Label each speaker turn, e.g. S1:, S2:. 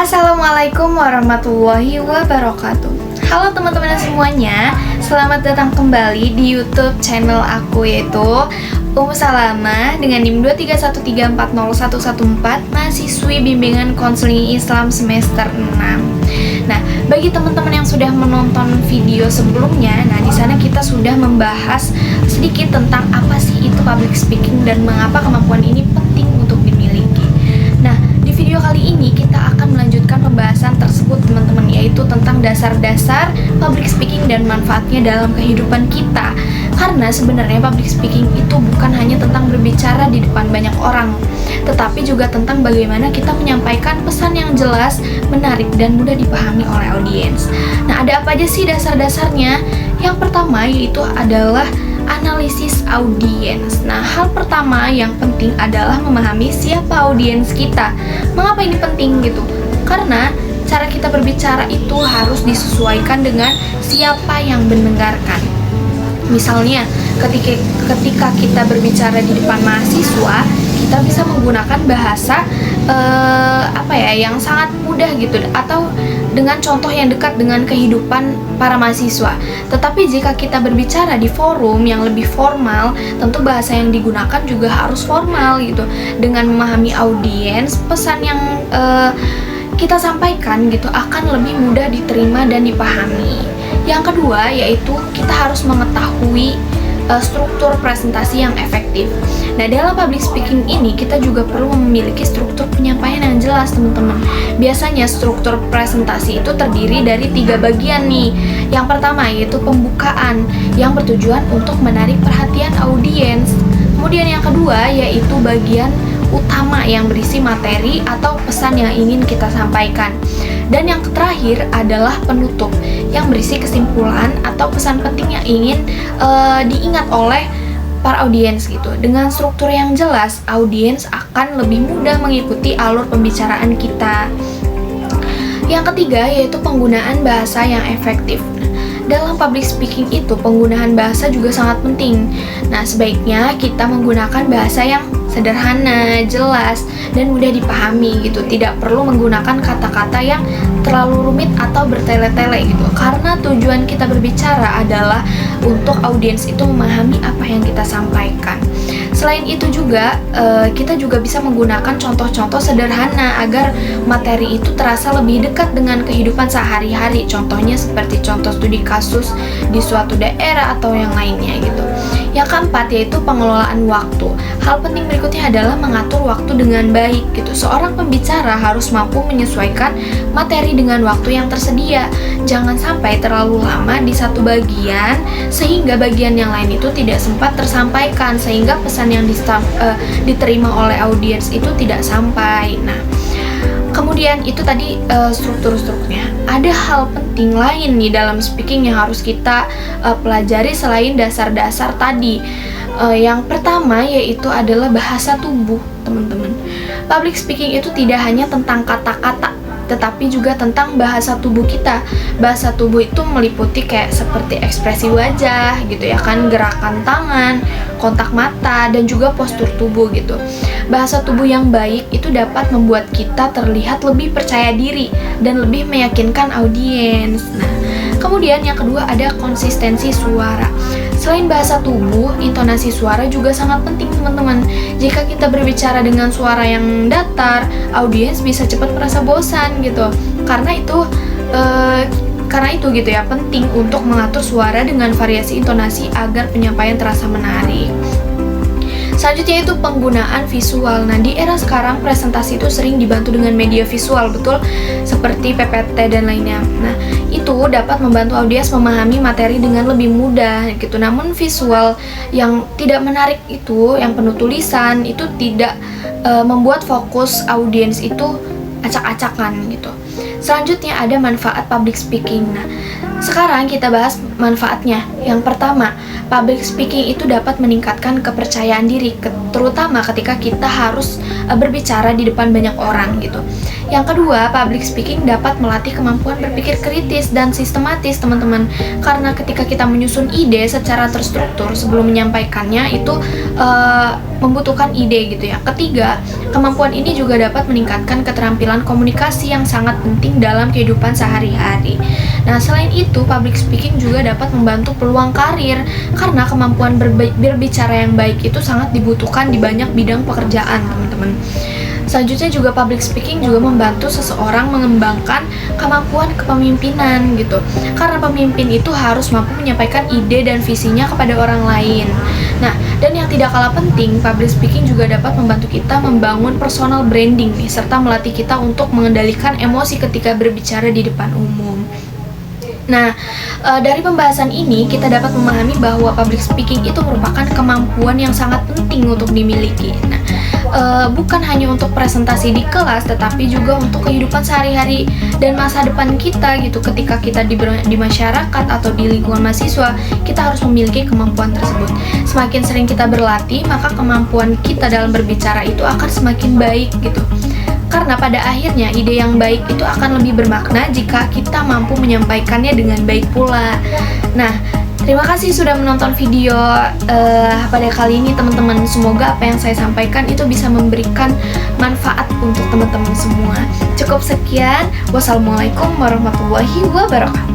S1: Assalamualaikum warahmatullahi wabarakatuh. Halo teman-teman semuanya, selamat datang kembali di YouTube channel aku, yaitu Salama dengan NIM 231340114, mahasiswi bimbingan konseling Islam semester 6. Nah, bagi teman-teman yang sudah menonton video sebelumnya, di sana kita sudah membahas sedikit tentang apa sih itu public speaking dan mengapa kemampuan ini penting untuk dimiliki. Nah, di video kali ini kita akan melanjutkan pembahasan tersebut teman-teman, yaitu tentang dasar-dasar public speaking dan manfaatnya dalam kehidupan kita. Karena sebenarnya public speaking itu bukan hanya tentang berbicara di depan banyak orang, tetapi juga tentang bagaimana kita menyampaikan pesan yang jelas, menarik, dan mudah dipahami oleh audiens. Nah, ada apa aja sih dasar-dasarnya? Yang pertama yaitu adalah analisis audiens. Nah, hal pertama yang penting adalah memahami siapa audiens kita. Mengapa ini penting gitu? Karena cara kita berbicara itu harus disesuaikan dengan siapa yang mendengarkan. Misalnya, ketika kita berbicara di depan mahasiswa, kita bisa menggunakan bahasa yang sangat mudah gitu, atau dengan contoh yang dekat dengan kehidupan para mahasiswa. Tetapi jika kita berbicara di forum yang lebih formal, tentu bahasa yang digunakan juga harus formal gitu. Dengan memahami audiens, pesan yang kita sampaikan gitu akan lebih mudah diterima dan dipahami. Yang kedua yaitu kita harus mengetahui struktur presentasi yang efektif. Nah, dalam public speaking ini kita juga perlu memiliki struktur penyampaian yang jelas, teman-teman. Biasanya struktur presentasi itu terdiri dari 3 bagian nih. Yang pertama yaitu pembukaan yang bertujuan untuk menarik perhatian audiens. Kemudian yang kedua yaitu bagian utama yang berisi materi atau pesan yang ingin kita sampaikan. Dan yang terakhir adalah penutup yang berisi kesimpulan atau pesan penting yang ingin diingat oleh para audiens gitu. Dengan struktur yang jelas, audiens akan lebih mudah mengikuti alur pembicaraan kita. Yang ketiga yaitu penggunaan bahasa yang efektif. Dalam public speaking itu penggunaan bahasa juga sangat penting. Nah, sebaiknya kita menggunakan bahasa yang sederhana, jelas, dan mudah dipahami gitu. Tidak perlu menggunakan kata-kata yang terlalu rumit atau bertele-tele gitu. Karena tujuan kita berbicara adalah untuk audiens itu memahami apa yang kita sampaikan. Selain itu juga kita juga bisa menggunakan contoh-contoh sederhana agar materi itu terasa lebih dekat dengan kehidupan sehari-hari. Contohnya seperti contoh studi kasus di suatu daerah atau yang lainnya gitu. Yang keempat yaitu pengelolaan waktu. Hal penting berikutnya adalah mengatur waktu dengan baik gitu. Seorang pembicara harus mampu menyesuaikan materi dengan waktu yang tersedia. Jangan sampai terlalu lama di satu bagian sehingga bagian yang lain itu tidak sempat tersampaikan, sehingga pesan yang diterima oleh audiens itu tidak sampai. Nah, kemudian itu tadi struktur-strukturnya. Ada hal penting lain nih dalam speaking yang harus kita pelajari selain dasar-dasar tadi. Yang pertama yaitu adalah bahasa tubuh, teman-teman. Public speaking itu tidak hanya tentang kata-kata, tetapi juga tentang bahasa tubuh kita. Bahasa tubuh itu meliputi kayak seperti ekspresi wajah gitu ya kan, gerakan tangan, kontak mata, dan juga postur tubuh gitu. Bahasa tubuh yang baik itu dapat membuat kita terlihat lebih percaya diri dan lebih meyakinkan audiens. Nah, kemudian yang kedua ada konsistensi suara. Selain bahasa tubuh, intonasi suara juga sangat penting, teman-teman. Jika kita berbicara dengan suara yang datar, audiens bisa cepat merasa bosan gitu. Karena itu gitu ya, penting untuk mengatur suara dengan variasi intonasi agar penyampaian terasa menarik. Selanjutnya itu penggunaan visual. Nah, di era sekarang presentasi itu sering dibantu dengan media visual, betul, seperti PPT dan lainnya. Nah, itu dapat membantu audiens memahami materi dengan lebih mudah gitu. Namun visual yang tidak menarik itu, yang penuh tulisan, itu tidak membuat fokus audiens itu acak-acakan gitu. Selanjutnya ada manfaat public speaking. Nah, Sekarang kita bahas manfaatnya. Yang pertama, public speaking itu dapat meningkatkan kepercayaan diri, terutama ketika kita harus berbicara di depan banyak orang gitu. Yang kedua, public speaking dapat melatih kemampuan berpikir kritis dan sistematis, teman-teman. Karena ketika kita menyusun ide secara terstruktur sebelum menyampaikannya itu membutuhkan ide gitu ya. Ketiga, kemampuan ini juga dapat meningkatkan keterampilan komunikasi yang sangat penting dalam kehidupan sehari-hari. Nah, selain itu, public speaking juga dapat membantu peluang karir karena kemampuan berbicara yang baik itu sangat dibutuhkan di banyak bidang pekerjaan, teman-teman. Selanjutnya juga public speaking juga membantu seseorang mengembangkan kemampuan kepemimpinan gitu. Karena pemimpin itu harus mampu menyampaikan ide dan visinya kepada orang lain. Nah, dan yang tidak kalah penting, public speaking juga dapat membantu kita membangun personal branding nih, serta melatih kita untuk mengendalikan emosi ketika berbicara di depan umum. Nah, dari pembahasan ini kita dapat memahami bahwa public speaking itu merupakan kemampuan yang sangat penting untuk dimiliki. Nah, bukan hanya untuk presentasi di kelas, tetapi juga untuk kehidupan sehari-hari dan masa depan kita gitu. Ketika kita di masyarakat atau di lingkungan mahasiswa, kita harus memiliki kemampuan tersebut. Semakin sering kita berlatih, maka kemampuan kita dalam berbicara itu akan semakin baik gitu. Karena pada akhirnya ide yang baik itu akan lebih bermakna jika kita mampu menyampaikannya dengan baik pula. Nah, terima kasih sudah menonton video pada kali ini, teman-teman. Semoga apa yang saya sampaikan itu bisa memberikan manfaat untuk teman-teman semua. Cukup sekian. Wassalamualaikum warahmatullahi wabarakatuh.